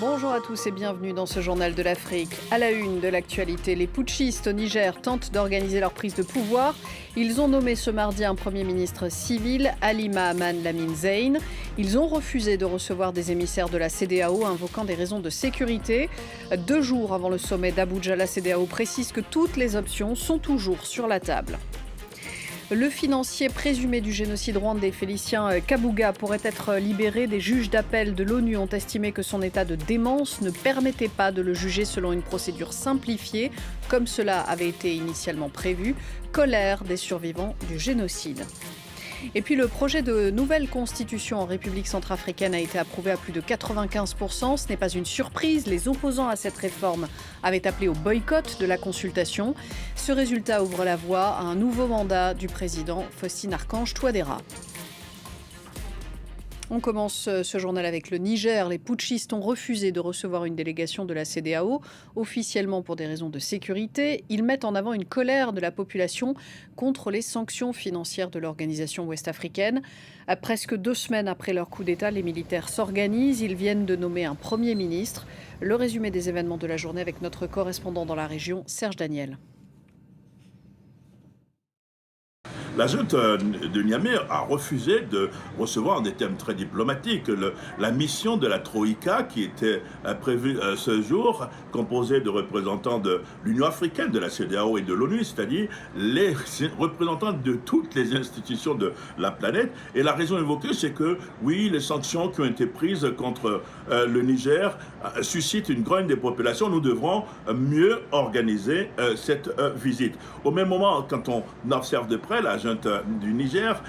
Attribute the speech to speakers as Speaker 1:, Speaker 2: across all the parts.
Speaker 1: Bonjour à tous et bienvenue dans ce journal de l'Afrique. À la une de l'actualité, les putschistes au Niger tentent d'organiser leur prise de pouvoir. Ils ont nommé ce mardi un Premier ministre civil, Ali Mahaman Lamine Zeine. Ils ont refusé de recevoir des émissaires de la CEDEAO invoquant des raisons de sécurité. 2 jours avant le sommet d'Abuja, la CEDEAO précise que toutes les options sont toujours sur la table. Le financier présumé du génocide rwandais, Félicien Kabuga, pourrait être libéré. Des juges d'appel de l'ONU ont estimé que son état de démence ne permettait pas de le juger selon une procédure simplifiée, comme cela avait été initialement prévu. Colère des survivants du génocide. Et puis le projet de nouvelle constitution en République centrafricaine a été approuvé à plus de 95%. Ce n'est pas une surprise. Les opposants à cette réforme avaient appelé au boycott de la consultation. Ce résultat ouvre la voie à un nouveau mandat du président Faustin-Archange Touadéra. On commence ce journal avec le Niger. Les putschistes ont refusé de recevoir une délégation de la CEDEAO, officiellement pour des raisons de sécurité. Ils mettent en avant une colère de la population contre les sanctions financières de l'organisation ouest-africaine. Presque 2 semaines après leur coup d'État, les militaires s'organisent. Ils viennent de nommer un Premier ministre. Le résumé des événements de la journée avec notre correspondant dans la région, Serge Daniel.
Speaker 2: La junte de Niamey a refusé de recevoir, en des termes très diplomatiques, la mission de la Troïka qui était prévue ce jour, composée de représentants de l'Union africaine, de la CEDEAO et de l'ONU, c'est-à-dire les représentants de toutes les institutions de la planète. Et la raison évoquée, c'est que, oui, les sanctions qui ont été prises contre le Niger suscitent une grogne des populations. Nous devrons mieux organiser cette visite. Au même moment, quand on observe de près la junte du Niger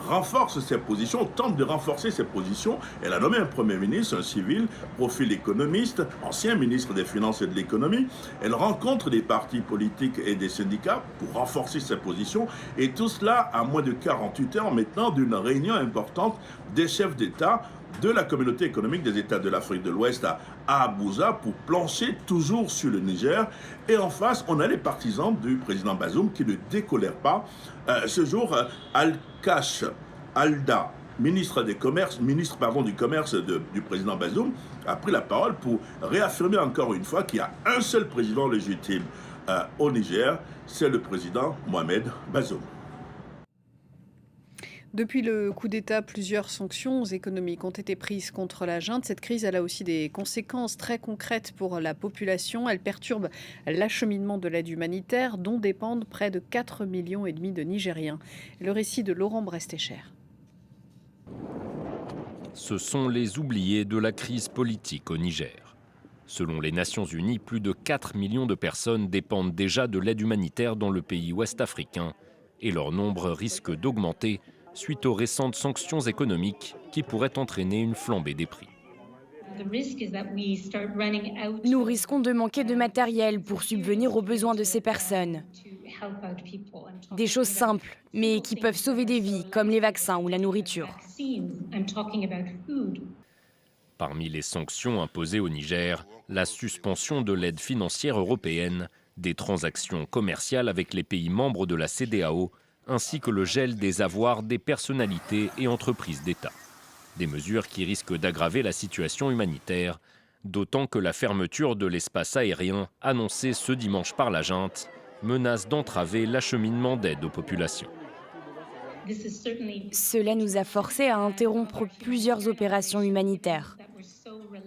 Speaker 2: renforce ses positions, tente de renforcer ses positions. Elle a nommé un Premier ministre, un civil, profil économiste, ancien ministre des Finances et de l'Économie. Elle rencontre des partis politiques et des syndicats pour renforcer ses positions. Et tout cela à moins de 48 heures maintenant d'une réunion importante des chefs d'État de la communauté économique des États de l'Afrique de l'Ouest à Abuja pour plancher toujours sur le Niger. Et en face, on a les partisans du président Bazoum qui ne décolèrent pas. Ce jour, Al-Kash Alda, ministre du commerce du président Bazoum, a pris la parole pour réaffirmer encore une fois qu'il y a un seul président légitime au Niger, c'est le président Mohamed Bazoum.
Speaker 1: Depuis le coup d'État, plusieurs sanctions économiques ont été prises contre la junte. Cette crise elle a aussi des conséquences très concrètes pour la population. Elle perturbe l'acheminement de l'aide humanitaire dont dépendent près de 4,5 millions de Nigériens. Le récit de Laurent Brestécher.
Speaker 3: Ce sont les oubliés de la crise politique au Niger. Selon les Nations Unies, plus de 4 millions de personnes dépendent déjà de l'aide humanitaire dans le pays ouest-africain et leur nombre risque d'augmenter suite aux récentes sanctions économiques qui pourraient entraîner une flambée des prix.
Speaker 4: Nous risquons de manquer de matériel pour subvenir aux besoins de ces personnes. Des choses simples, mais qui peuvent sauver des vies, comme les vaccins ou la nourriture.
Speaker 3: Parmi les sanctions imposées au Niger, la suspension de l'aide financière européenne, des transactions commerciales avec les pays membres de la CEDEAO, ainsi que le gel des avoirs des personnalités et entreprises d'État. Des mesures qui risquent d'aggraver la situation humanitaire, d'autant que la fermeture de l'espace aérien, annoncée ce dimanche par la junte, menace d'entraver l'acheminement d'aide aux populations.
Speaker 4: Cela nous a forcés à interrompre plusieurs opérations humanitaires.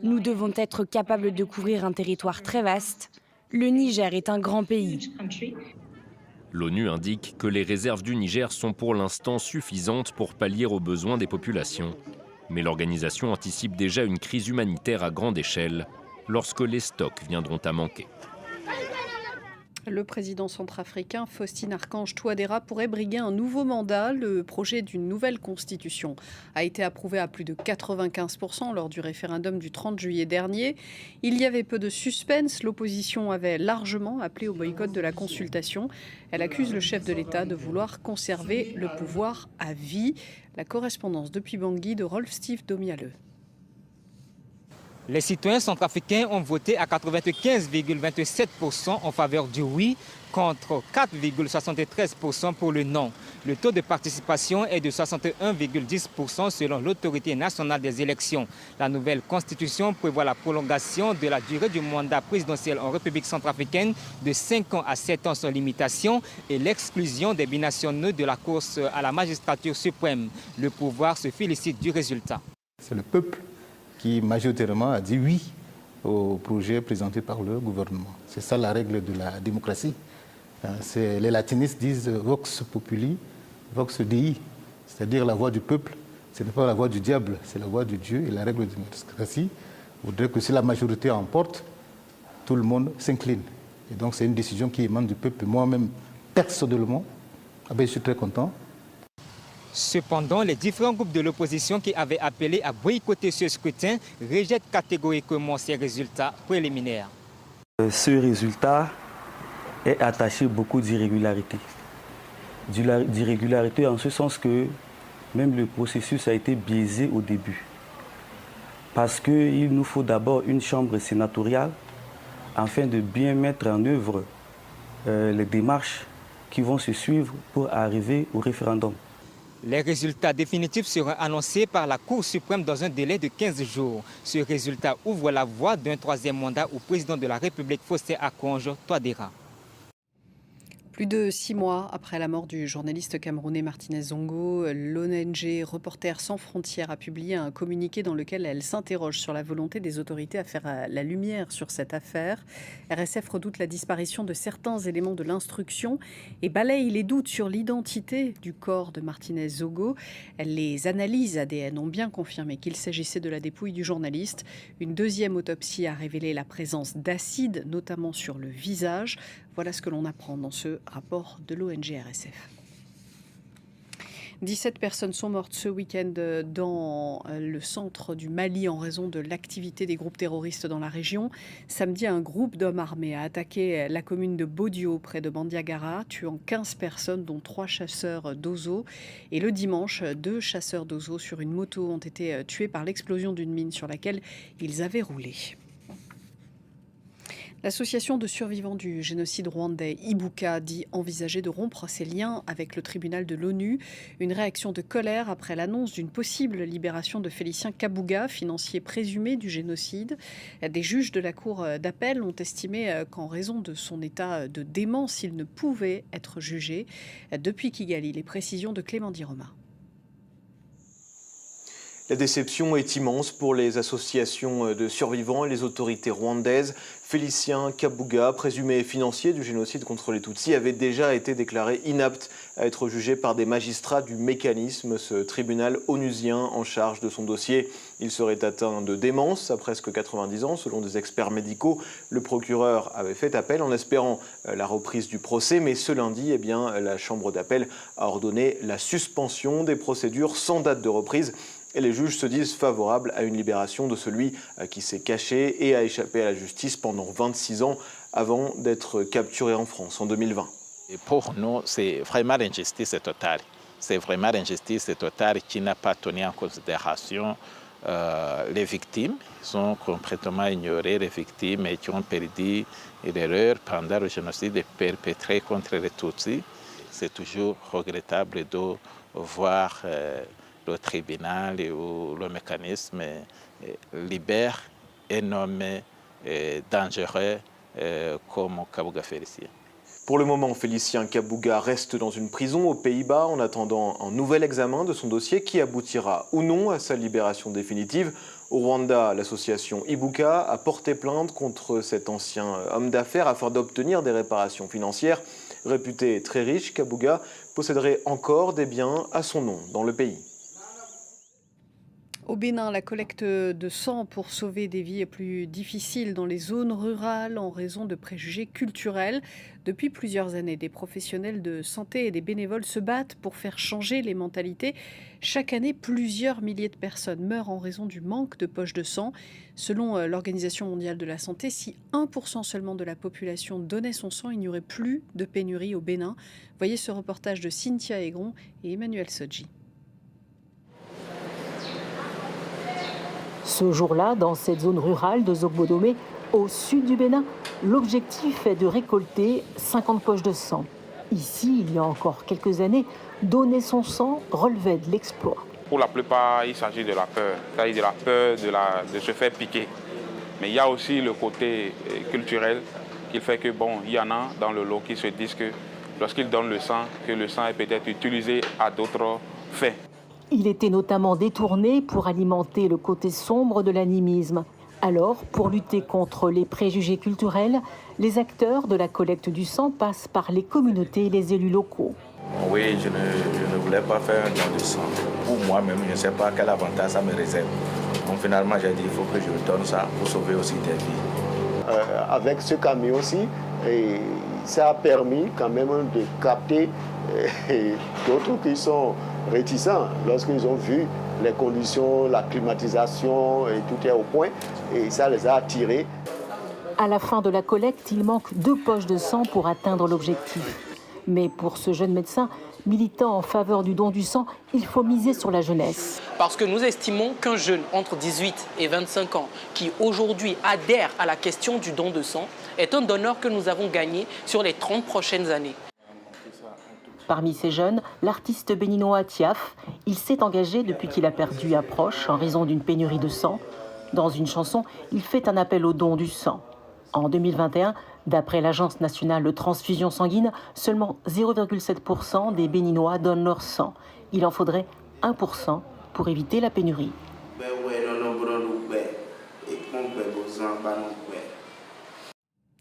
Speaker 4: Nous devons être capables de couvrir un territoire très vaste. Le Niger est un grand pays.
Speaker 3: L'ONU indique que les réserves du Niger sont pour l'instant suffisantes pour pallier aux besoins des populations. Mais l'organisation anticipe déjà une crise humanitaire à grande échelle lorsque les stocks viendront à manquer.
Speaker 1: Le président centrafricain Faustin-Archange Touadéra pourrait briguer un nouveau mandat. Le projet d'une nouvelle constitution a été approuvé à plus de 95% lors du référendum du 30 juillet dernier. Il y avait peu de suspense. L'opposition avait largement appelé au boycott de la consultation. Elle accuse le chef de l'État de vouloir conserver le pouvoir à vie. La correspondance depuis Bangui de Rolf-Steve Domialeux.
Speaker 5: Les citoyens centrafricains ont voté à 95,27% en faveur du oui, contre 4,73% pour le non. Le taux de participation est de 61,10% selon l'autorité nationale des élections. La nouvelle constitution prévoit la prolongation de la durée du mandat présidentiel en République centrafricaine de 5 ans à 7 ans sans limitation et l'exclusion des binationaux de la course à la magistrature suprême. Le pouvoir se félicite du résultat.
Speaker 6: C'est le peuple qui majoritairement a dit oui au projet présenté par le gouvernement. C'est ça la règle de la démocratie. Les latinistes disent vox populi, vox dei, c'est-à-dire la voix du peuple. Ce n'est pas la voix du diable, c'est la voix de Dieu. Et la règle de la démocratie voudrait que si la majorité emporte, tout le monde s'incline. Et donc c'est une décision qui émane du peuple. Moi-même, personnellement, je suis très content.
Speaker 5: Cependant, les différents groupes de l'opposition qui avaient appelé à boycotter ce scrutin rejettent catégoriquement ces résultats préliminaires.
Speaker 7: Ce résultat est attaché beaucoup d'irrégularités. D'irrégularités en ce sens que même le processus a été biaisé au début. Parce qu'il nous faut d'abord une chambre sénatoriale afin de bien mettre en œuvre les démarches qui vont se suivre pour arriver au référendum.
Speaker 5: Les résultats définitifs seront annoncés par la Cour suprême dans un délai de 15 jours. Ce résultat ouvre la voie d'un troisième mandat au président de la République, Faustin-Archange Touadéra.
Speaker 1: Plus de 6 mois après la mort du journaliste camerounais Martinez Zongo, l'ONG Reporters sans frontières a publié un communiqué dans lequel elle s'interroge sur la volonté des autorités à faire la lumière sur cette affaire. RSF redoute la disparition de certains éléments de l'instruction et balaye les doutes sur l'identité du corps de Martinez Zongo. Les analyses ADN ont bien confirmé qu'il s'agissait de la dépouille du journaliste. Une deuxième autopsie a révélé la présence d'acide, notamment sur le visage. Voilà ce que l'on apprend dans ce rapport de l'ONG RSF. 17 personnes sont mortes ce week-end dans le centre du Mali en raison de l'activité des groupes terroristes dans la région. Samedi, un groupe d'hommes armés a attaqué la commune de Bodio près de Bandiagara, tuant 15 personnes dont 3 chasseurs d'oiseaux. Et le dimanche, 2 chasseurs d'oiseaux sur une moto ont été tués par l'explosion d'une mine sur laquelle ils avaient roulé. L'association de survivants du génocide rwandais Ibuka dit envisager de rompre ses liens avec le tribunal de l'ONU. Une réaction de colère après l'annonce d'une possible libération de Félicien Kabuga, financier présumé du génocide. Des juges de la cour d'appel ont estimé qu'en raison de son état de démence, il ne pouvait être jugé. Depuis Kigali, les précisions de Clément Diroma.
Speaker 8: La déception est immense pour les associations de survivants et les autorités rwandaises. Félicien Kabuga, présumé financier du génocide contre les Tutsis, avait déjà été déclaré inapte à être jugé par des magistrats du mécanisme, ce tribunal onusien en charge de son dossier. Il serait atteint de démence à presque 90 ans, selon des experts médicaux. Le procureur avait fait appel en espérant la reprise du procès, mais ce lundi, la chambre d'appel a ordonné la suspension des procédures sans date de reprise. Et les juges se disent favorables à une libération de celui qui s'est caché et a échappé à la justice pendant 26 ans avant d'être capturé en France en 2020.
Speaker 9: Et pour nous, c'est vraiment l'injustice totale. C'est vraiment l'injustice totale qui n'a pas tenu en considération les victimes. Ils ont complètement ignoré les victimes et qui ont perdu l'erreur pendant le génocide perpétré contre les Tutsis. C'est toujours regrettable de voir le tribunal ou le mécanisme libère un homme dangereux comme Kabuga Félicien.
Speaker 8: Pour le moment, Félicien Kabuga reste dans une prison aux Pays-Bas en attendant un nouvel examen de son dossier qui aboutira ou non à sa libération définitive. Au Rwanda, l'association Ibuka a porté plainte contre cet ancien homme d'affaires afin d'obtenir des réparations financières. Réputé très riche, Kabuga posséderait encore des biens à son nom dans le pays.
Speaker 1: Au Bénin, la collecte de sang pour sauver des vies est plus difficile dans les zones rurales en raison de préjugés culturels. Depuis plusieurs années, des professionnels de santé et des bénévoles se battent pour faire changer les mentalités. Chaque année, plusieurs milliers de personnes meurent en raison du manque de poches de sang. Selon l'Organisation mondiale de la santé, si 1% seulement de la population donnait son sang, il n'y aurait plus de pénurie au Bénin. Voyez ce reportage de Cynthia Egron et Emmanuel Sodji.
Speaker 10: Ce jour-là, dans cette zone rurale de Zogbodomé, au sud du Bénin, l'objectif est de récolter 50 poches de sang. Ici, il y a encore quelques années, donner son sang relevait de l'exploit.
Speaker 11: Pour la plupart, il s'agit de la peur, c'est-à-dire de la peur de se faire piquer. Mais il y a aussi le côté culturel qui fait que, bon, il y en a dans le lot qui se disent que lorsqu'ils donnent le sang, que le sang est peut-être utilisé à d'autres fins.
Speaker 10: Il était notamment détourné pour alimenter le côté sombre de l'animisme. Alors, pour lutter contre les préjugés culturels, les acteurs de la collecte du sang passent par les communautés et les élus locaux.
Speaker 12: Oui, je ne voulais pas faire un don de sang. Pour moi-même, je ne sais pas quel avantage ça me réserve. Donc finalement, j'ai dit il faut que je donne ça pour sauver aussi des vies.
Speaker 13: Avec ce camion-ci, ça a permis quand même de capter d'autres qui sont réticents lorsqu'ils ont vu les conditions, la climatisation et tout est au point et ça les a attirés.
Speaker 10: À la fin de la collecte, il manque 2 poches de sang pour atteindre l'objectif. Mais pour ce jeune médecin, militant en faveur du don du sang, il faut miser sur la jeunesse.
Speaker 14: Parce que nous estimons qu'un jeune entre 18 et 25 ans qui aujourd'hui adhère à la question du don de sang est un donneur que nous avons gagné sur les 30 prochaines années.
Speaker 10: Parmi ces jeunes, l'artiste béninois Tiaf, il s'est engagé depuis qu'il a perdu un proche en raison d'une pénurie de sang. Dans une chanson, il fait un appel au don du sang. En 2021, d'après l'Agence nationale de transfusion sanguine, seulement 0,7% des Béninois donnent leur sang. Il en faudrait 1% pour éviter la pénurie.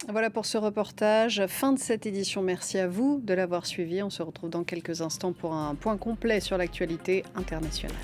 Speaker 1: Voilà pour ce reportage. Fin de cette édition. Merci à vous de l'avoir suivi. On se retrouve dans quelques instants pour un point complet sur l'actualité internationale.